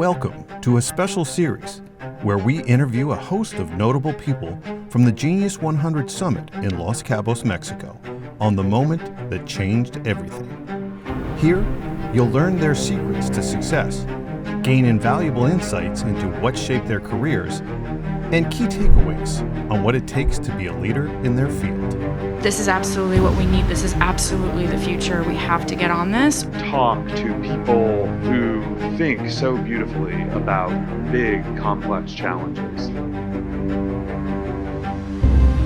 Welcome to a special series where we interview a host of notable people from the G100 Summit in Los Cabos, Mexico, on the moment that changed everything. Here, you'll learn their secrets to success, gain invaluable insights into what shaped their careers, and key takeaways on what it takes to be a leader in their field. This is absolutely what we need. This is absolutely the future. We have to get on this. Talk to people who think so beautifully about big, complex challenges.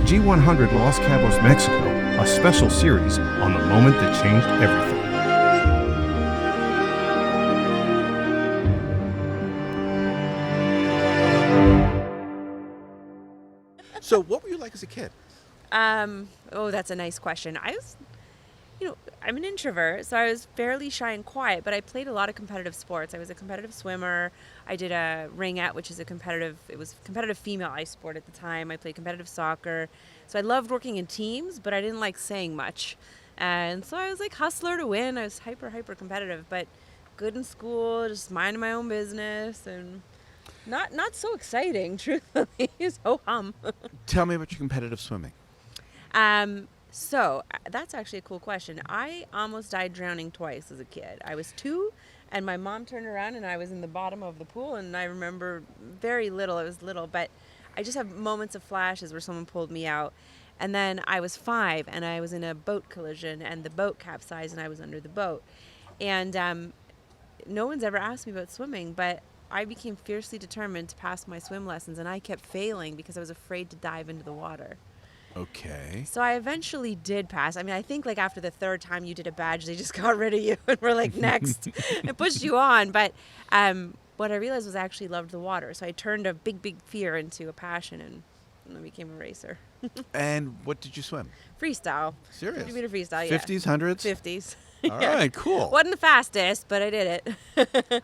G100 Los Cabos, Mexico, a special series on the moment that changed everything. So what were you like as a kid? That's a nice question. I'm an introvert, so I was fairly shy and quiet, but I played a lot of competitive sports. I was a competitive swimmer. I did a ringette, which is competitive female ice sport at the time. I played competitive soccer. So I loved working in teams, but I didn't like saying much. And so I was like hustler to win. I was hyper competitive, but good in school, just minding my own business, and not so exciting, truthfully. So Tell me about your competitive swimming. So that's actually a cool question. I almost died drowning twice as a kid. I was 2, and my mom turned around, and I was in the bottom of the pool, and I remember very little. I was little, but I just have moments of flashes where someone pulled me out. And then I was 5, and I was in a boat collision, and the boat capsized, and I was under the boat. And no one's ever asked me about swimming, but I became fiercely determined to pass my swim lessons, and I kept failing because I was afraid to dive into the water. Okay. So I eventually did pass. I mean, I think like after the 3rd time you did a badge, they just got rid of you and were like, next, and pushed you on. But what I realized was I actually loved the water. So I turned a big fear into a passion, and I became a racer. And what did you swim? Freestyle. Serious? 50 meter freestyle, yeah. 50s, 100s? 50s. All right, cool. Wasn't the fastest, but I did it.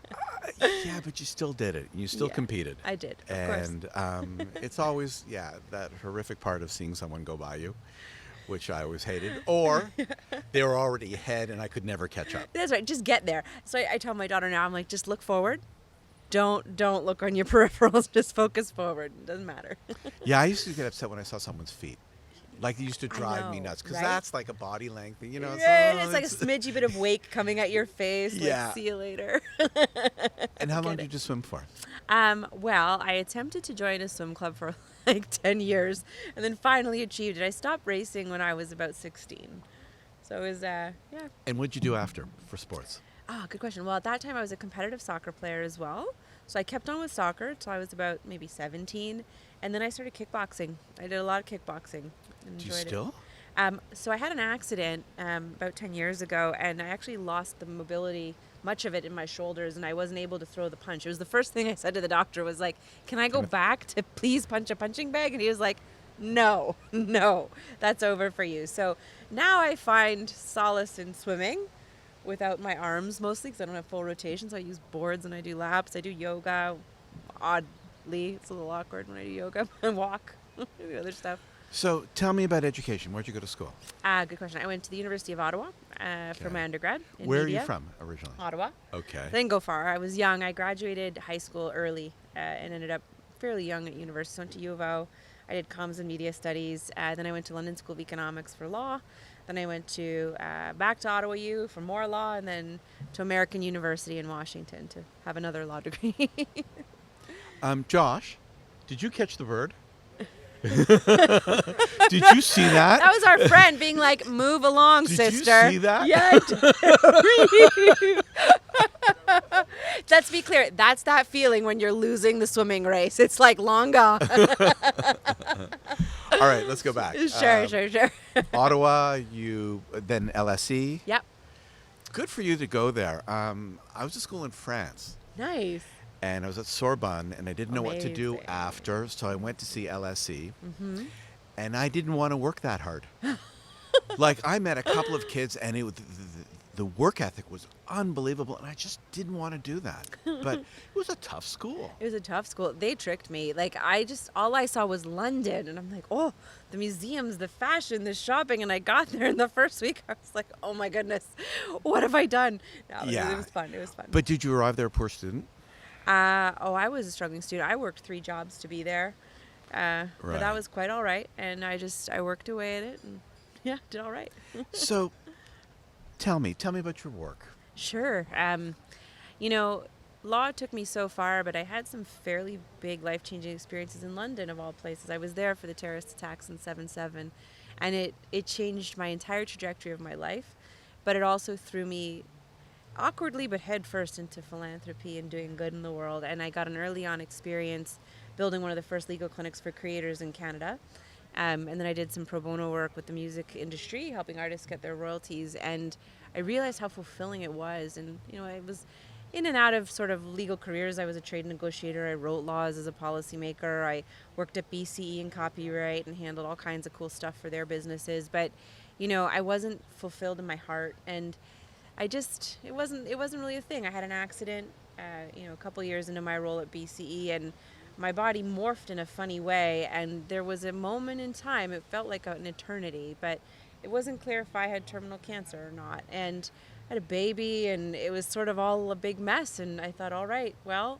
Yeah, but you still did it. You still competed. I did, of course. And it's always, that horrific part of seeing someone go by you, which I always hated. Or they were already ahead and I could never catch up. That's right. Just get there. So I tell my daughter now, I'm like, just look forward. Don't look on your peripherals. Just focus forward. It doesn't matter. Yeah, I used to get upset when I saw someone's feet. Like, it used to drive me nuts because right? That's like a body length thing, It's like a smidgy bit of wake coming at your face. Yeah. Like, see you later. And how long did you swim for? Well, I attempted to join a swim club for like 10 years and then finally achieved it. I stopped racing when I was about 16. So it was, And what did you do after for sports? Good question. Well, at that time I was a competitive soccer player as well. So I kept on with soccer until I was about maybe 17. And then I started kickboxing. I did a lot of kickboxing. Do you still? So I had an accident about 10 years ago, and I actually lost the mobility, much of it in my shoulders, and I wasn't able to throw the punch. It was the first thing I said to the doctor was like, can I go back to please punch a punching bag? And he was like, no, that's over for you. So now I find solace in swimming without my arms, mostly because I don't have full rotation, so I use boards and I do laps. I do yoga. Oddly, it's a little awkward when I do yoga and walk and do other stuff. So tell me about education. Where'd you go to school? Good question. I went to the University of Ottawa for my undergrad in Where media. are you from originally? Ottawa. Okay. I didn't go far. I was young. I graduated high school early and ended up fairly young at university. So I went to U of O. I did comms and media studies. Then I went to London School of Economics for law. Then I went to back to Ottawa U for more law, and then to American University in Washington to have another law degree. Josh, did you catch the bird? Did you see that? That was our friend being like, move along, sister. Did you see that? Yeah, I did. Let's be clear. That's that feeling when you're losing the swimming race. It's like long gone. All right, let's go back. Sure. Ottawa, you then LSE. Yep. Good for you to go there. I was at school in France. Nice. And I was at Sorbonne, and I didn't know what to do Amazing. after, so I went to see LSE. Mm-hmm. And I didn't want to work that hard. Like, I met a couple of kids, and the work ethic was unbelievable, and I just didn't want to do that. But it was a tough school. It was a tough school. They tricked me. Like, all I saw was London, and I'm like, oh, the museums, the fashion, the shopping, and I got there in the first week. I was like, oh my goodness, what have I done? No, Yeah. It was fun. But did you arrive there a poor student? I was a struggling student. I worked 3 jobs to be there. But Right. that was quite all right. And I worked away at it and yeah, did all right. So, tell me about your work. Sure. You know, law took me so far, but I had some fairly big life-changing experiences in London, of all places. I was there for the terrorist attacks in 7/7, and it changed my entire trajectory of my life, but it also threw me awkwardly but head first into philanthropy and doing good in the world. And I got an early on experience building one of the first legal clinics for creators in Canada. And then I did some pro bono work with the music industry, helping artists get their royalties. And I realized how fulfilling it was. And, you know, I was in and out of sort of legal careers. I was a trade negotiator. I wrote laws as a policymaker. I worked at BCE in copyright and handled all kinds of cool stuff for their businesses. But, you know, I wasn't fulfilled in my heart. And it wasn't really a thing. I had an accident, you know, a couple years into my role at BCE, and my body morphed in a funny way. And there was a moment in time, it felt like an eternity, but it wasn't clear if I had terminal cancer or not. And I had a baby, and it was sort of all a big mess. And I thought, all right, well,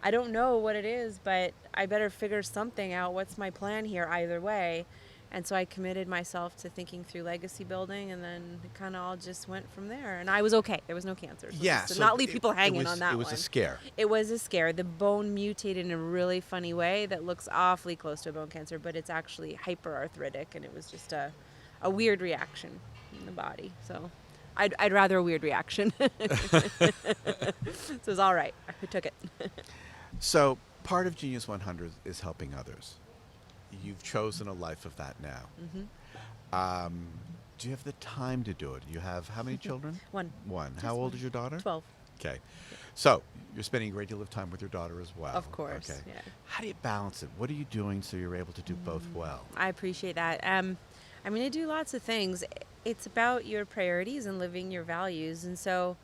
I don't know what it is, but I better figure something out. What's my plan here either way? And so I committed myself to thinking through legacy building, and then it kind of all just went from there. And I was okay. There was no cancer. So Yeah. just to not leave people hanging on that It was one. a scare. It was a scare. The bone mutated in a really funny way that looks awfully close to a bone cancer, but it's actually hyperarthritic, and it was just a weird reaction in the body. So I'd rather a weird reaction. So it was all right. I took it. So, part of Genius 100 is helping others. You've chosen a life of that now. Do you have the time to do it? You have how many children? One. One. How old is your daughter? 12. Okay. So, you're spending a great deal of time with your daughter as well. Of course, Okay. yeah. How do you balance it? What are you doing so you're able to do both well? I appreciate that. I mean, I do lots of things. It's about your priorities and living your values. And so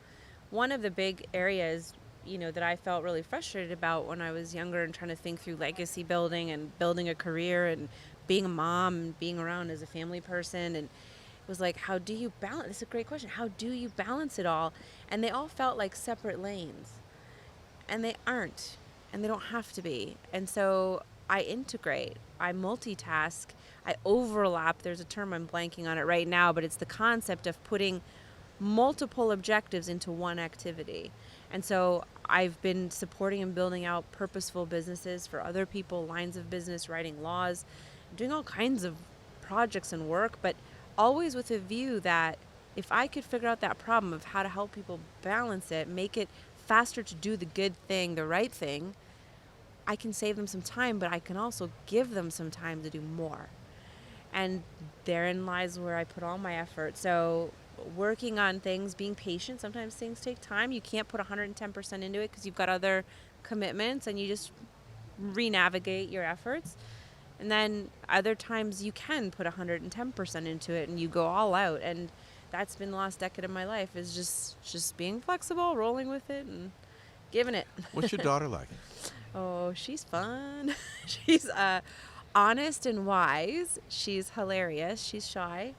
one of the big areas, you know, that I felt really frustrated about when I was younger and trying to think through legacy building and building a career and being a mom and being around as a family person, and it was like, how do you balance? This is a great question. How do you balance it all? And they all felt like separate lanes, and they aren't, and they don't have to be. And so I integrate, I multitask, I overlap. There's a term, I'm blanking on it right now, but it's the concept of putting multiple objectives into one activity. And so I've been supporting and building out purposeful businesses for other people, lines of business, writing laws, doing all kinds of projects and work, but always with a view that if I could figure out that problem of how to help people balance it, make it faster to do the good thing, the right thing, I can save them some time, but I can also give them some time to do more. And therein lies where I put all my effort. So working on things, being patient, sometimes things take time. You can't put 110% into it because you've got other commitments, and you just re-navigate your efforts. And then other times you can put 110% into it and you go all out. And that's been the last decade of my life, is just being flexible, rolling with it, and giving it. What's your daughter like? Oh, she's fun. She's honest and wise. She's hilarious. She's shy.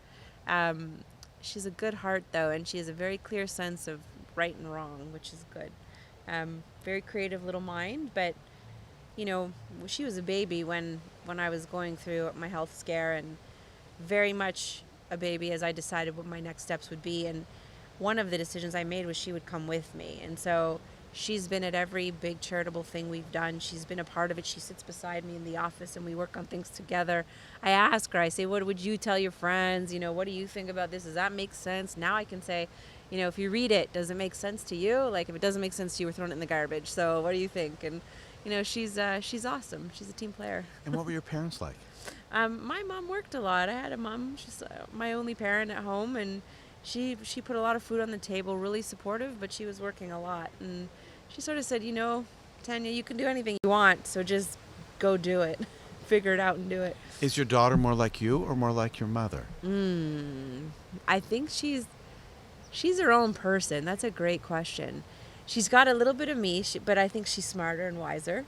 She's a good heart, though, and she has a very clear sense of right and wrong, which is good. Very creative little mind, but, you know, she was a baby when I was going through my health scare, and very much a baby as I decided what my next steps would be. And one of the decisions I made was she would come with me. And so she's been at every big charitable thing we've done. She's been a part of it. She sits beside me in the office and we work on things together. I ask her, I say, what would you tell your friends? You know, what do you think about this? Does that make sense? Now I can say, you know, if you read it, does it make sense to you? Like, if it doesn't make sense to you, we're throwing it in the garbage. So what do you think? And, you know, she's awesome. She's a team player. And what were your parents like? My mom worked a lot. I had a mom. She's my only parent at home, and she put a lot of food on the table, really supportive, but she was working a lot. And she sort of said, you know, Tanya, you can do anything you want, so just go do it. Figure it out and do it. Is your daughter more like you or more like your mother? I think she's her own person. That's a great question. She's got a little bit of me, but I think she's smarter and wiser.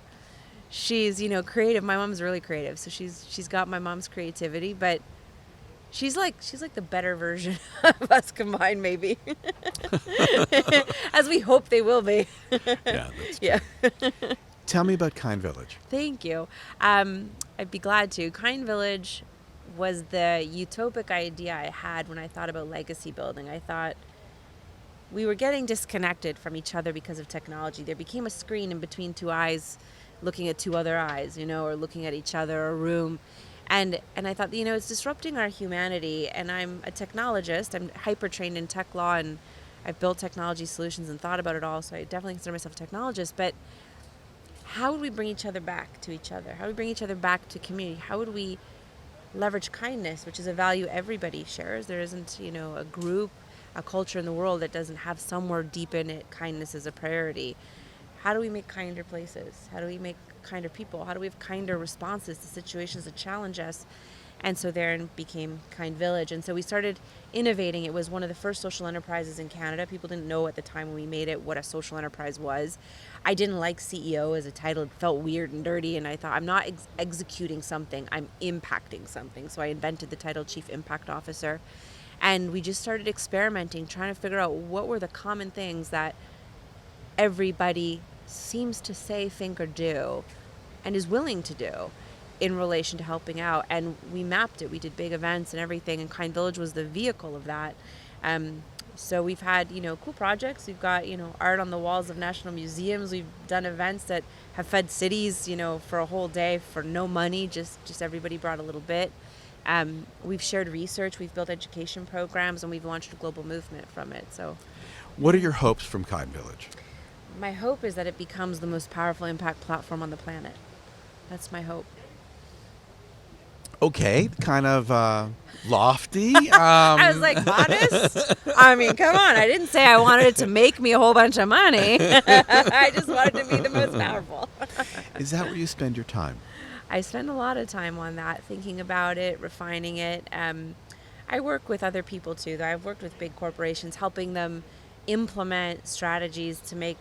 She's, you know, creative. My mom's really creative, so she's got my mom's creativity, but She's like the better version of us combined, maybe. As we hope they will be. Yeah, that's Yeah. Tell me about Kind Village. Thank you. I'd be glad to. Kind Village was the utopic idea I had when I thought about legacy building. I thought we were getting disconnected from each other because of technology. There became a screen in between two eyes looking at two other eyes, or looking at each other, a room. And I thought, it's disrupting our humanity. And I'm a technologist. I'm hyper trained in tech law, and I've built technology solutions and thought about it all. So I definitely consider myself a technologist. But how would we bring each other back to each other? How would we bring each other back to community? How would we leverage kindness, which is a value everybody shares? There isn't, a group, a culture in the world that doesn't have somewhere deep in it kindness as a priority. How do we make kinder places? How do we make kinder people? How do we have kinder responses to situations that challenge us? And so there became Kind Village. And so we started innovating. It was one of the first social enterprises in Canada. People didn't know at the time when we made it what a social enterprise was. I didn't like CEO as a title. It felt weird and dirty. And I thought, I'm not executing something, I'm impacting something. So I invented the title Chief Impact Officer. And we just started experimenting, trying to figure out what were the common things that everybody seems to say, think, or do, and is willing to do in relation to helping out. And we mapped it. We did big events and everything, and Kind Village was the vehicle of that. So we've had, cool projects. We've got, art on the walls of national museums. We've done events that have fed cities, for a whole day for no money, just everybody brought a little bit. We've shared research, we've built education programs, and we've launched a global movement from it. So What are your hopes from Kind Village? my hope is that it becomes the most powerful impact platform on the planet. That's my hope. Okay, kind of lofty. I was like, honest? I mean, come on. I didn't say I wanted it to make me a whole bunch of money. I just wanted to be the most powerful. Is that where you spend your time? I spend a lot of time on that, thinking about it, refining it. I work with other people too, though. I've worked with big corporations, helping them implement strategies to make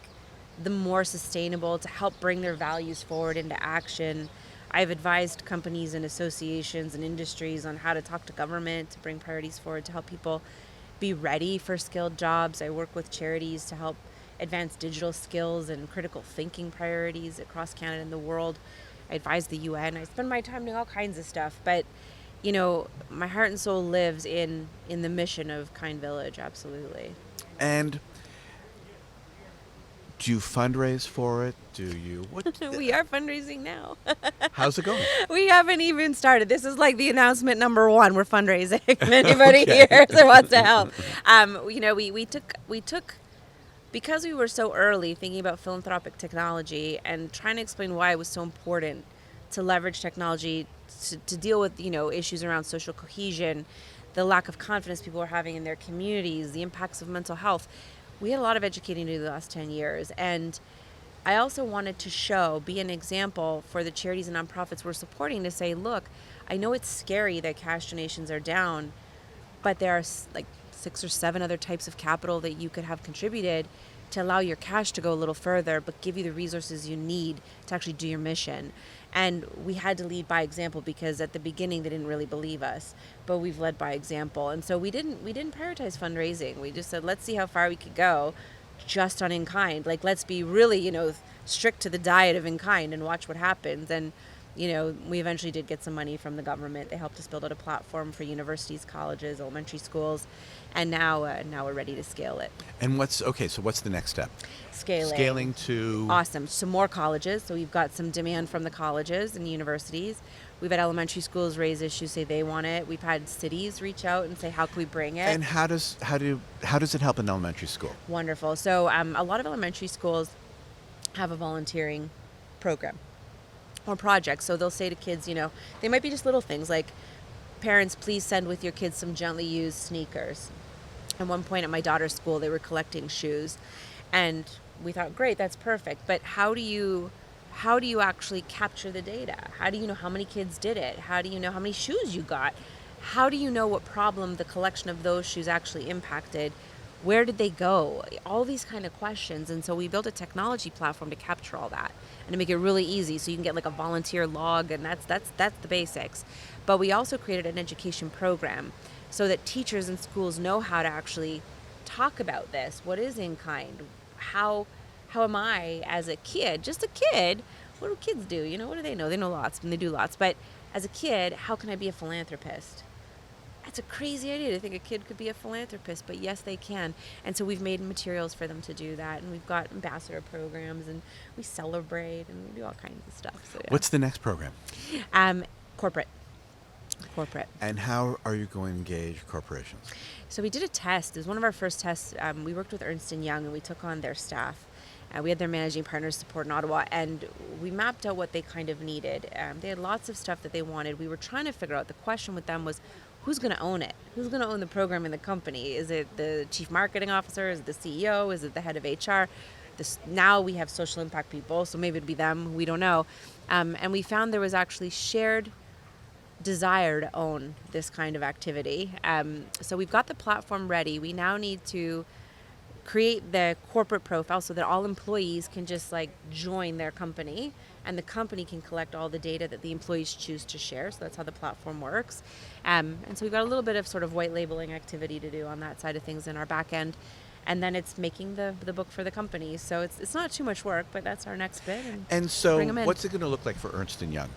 them more sustainable, to help bring their values forward into action. I've advised companies and associations and industries on how to talk to government to bring priorities forward to help people be ready for skilled jobs. I work with charities to help advance digital skills and critical thinking priorities across Canada and the world. I advise the UN. I spend my time doing all kinds of stuff. But, my heart and soul lives in the mission of Kind Village, absolutely. And do you fundraise for it? Do you? We are fundraising now. How's it going? We haven't even started. This is like the announcement number 1. We're fundraising. If anybody here that wants to help. We took, because we were so early thinking about philanthropic technology and trying to explain why it was so important to leverage technology to deal with, issues around social cohesion, the lack of confidence people are having in their communities, the impacts of mental health. We had a lot of educating to do the last 10 years. And I also wanted to be an example for the charities and nonprofits we're supporting to say, look, I know it's scary that cash donations are down, but there are like 6 or 7 other types of capital that you could have contributed to allow your cash to go a little further, but give you the resources you need to actually do your mission. And we had to lead by example, because at the beginning they didn't really believe us, but we've led by example. And so we didn't prioritize fundraising. We just said, let's see how far we could go just on in-kind. Like, let's be really, strict to the diet of in-kind and watch what happens. And, we eventually did get some money from the government. They helped us build out a platform for universities, colleges, elementary schools. And now we're ready to scale it. And what's the next step? Scaling to... Awesome. So more colleges. So we've got some demand from the colleges and universities. We've had elementary schools raise issues, say they want it. We've had cities reach out and say, how can we bring it? And how does it help in elementary school? Wonderful. So a lot of elementary schools have a volunteering program or project. So they'll say to kids, they might be just little things like, parents, please send with your kids some gently used sneakers. At one point at my daughter's school, they were collecting shoes. And we thought, great, that's perfect. But how do you actually capture the data? How do you know how many kids did it? How do you know how many shoes you got? How do you know what problem the collection of those shoes actually impacted? Where did they go? All these kind of questions. And so we built a technology platform to capture all that and to make it really easy. So you can get like a volunteer log, and that's the basics. But we also created an education program so that teachers and schools know how to actually talk about this. What is in kind? How am I as a kid, just a kid? What do kids do? You know, what do they know? They know lots and they do lots. But as a kid, how can I be a philanthropist? That's a crazy idea to think a kid could be a philanthropist, but yes, they can. And so we've made materials for them to do that, and we've got ambassador programs, and we celebrate, and we do all kinds of stuff. So, yeah. What's the next program? Corporate. And how are you going to engage corporations? So we did a test. It was one of our first tests. We worked with Ernst & Young, and we took on their staff. We had their managing partners support in Ottawa, and we mapped out what they kind of needed. They had lots of stuff that they wanted. We were trying to figure out, the question with them was, who's going to own it? Who's going to own the program in the company? Is it the chief marketing officer? Is it the CEO? Is it the head of HR? Now we have social impact people, so maybe it'd be them. We don't know. And we found there was actually shared desire to own this kind of activity. So we've got the platform ready. We now need to create the corporate profile so that all employees can just like join their company, and the company can collect all the data that the employees choose to share. So that's how the platform works. And so we've got a little bit of sort of white labeling activity to do on that side of things in our back end. And then it's making the book for the company. So it's not too much work, but that's our next bit. And so what's it going to look like for Ernst & Young?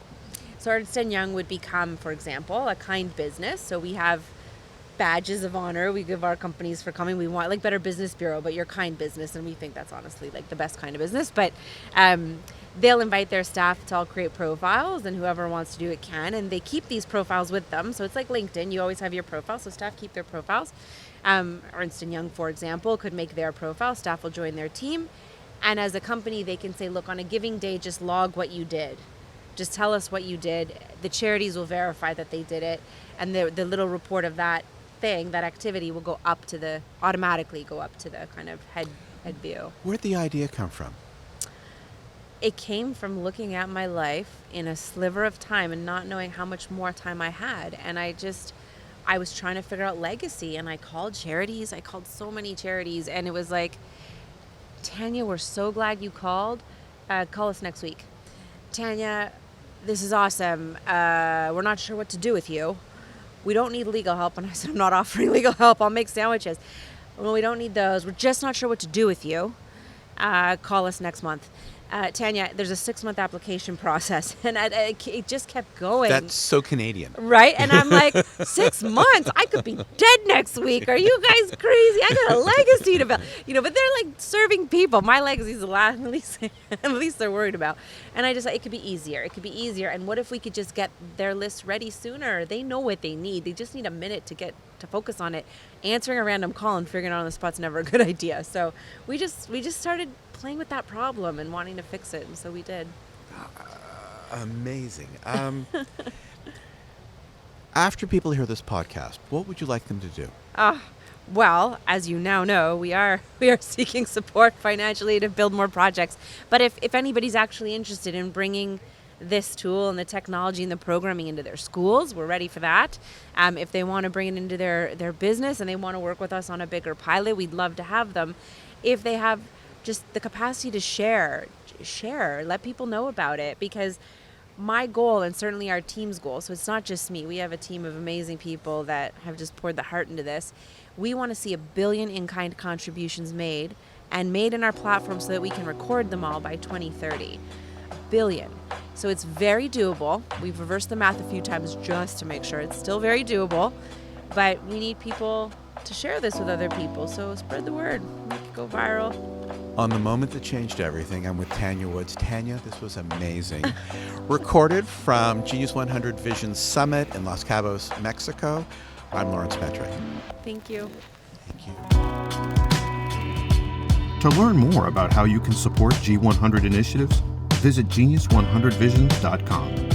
So Ernst & Young would become, for example, a kind business. So we have badges of honor we give our companies for coming. We want like Better Business Bureau, but your kind business, and we think that's honestly like the best kind of business. But they'll invite their staff to all create profiles, and whoever wants to do it can, and they keep these profiles with them. So it's like LinkedIn, you always have your profile, so staff keep their profiles. Ernst & Young, for example, could make their profile, staff will join their team, and as a company they can say, look, on a giving day, just log what you did. Just tell us what you did. The charities will verify that they did it, and the little report of that thing, that activity will go up to automatically go up to the kind of head view. Where'd the idea come from? It came from looking at my life in a sliver of time and not knowing how much more time I had. And I was trying to figure out legacy, and I called charities. I called so many charities, and it was like, Tanya, we're so glad you called. Call us next week. Tanya, this is awesome. We're not sure what to do with you. We don't need legal help. And I said, I'm not offering legal help. I'll make sandwiches. Well, we don't need those. We're just not sure what to do with you. Call us next month. Tanya, there's a 6-month application process. And it just kept going. That's so Canadian. Right? And I'm like, 6 months? I could be dead next week. Are you guys crazy? I got a legacy to build. But they're like serving people. My legacy is the last, at least they're worried about. And I just, it could be easier. It could be easier. And what if we could just get their list ready sooner? They know what they need. They just need a minute to focus on it. Answering a random call and figuring it out on the spot's never a good idea. So we just started playing with that problem and wanting to fix it, and so we did. Amazing. After people hear this podcast, what would you like them to do? Well, as you now know, we are seeking support financially to build more projects. But if anybody's actually interested in bringing this tool and the technology and the programming into their schools, we're ready for that. If they want to bring it into their business and they want to work with us on a bigger pilot, we'd love to have them. If they have just the capacity to share, let people know about it, because my goal, and certainly our team's goal, so it's not just me, we have a team of amazing people that have just poured the heart into this. We want to see 1 billion in-kind contributions made in our platform so that we can record them all by 2030. 1 billion. So it's very doable. We've reversed the math a few times just to make sure it's still very doable, but we need people to share this with other people. So spread the word, make it go viral. On the moment that changed everything, I'm with Tanya Woods. Tanya, this was amazing. Recorded from G100 Vision Summit in Los Cabos, Mexico. I'm Laurie Metrick. Thank you. Thank you. To learn more about how you can support G100 initiatives, visit genius100visions.com.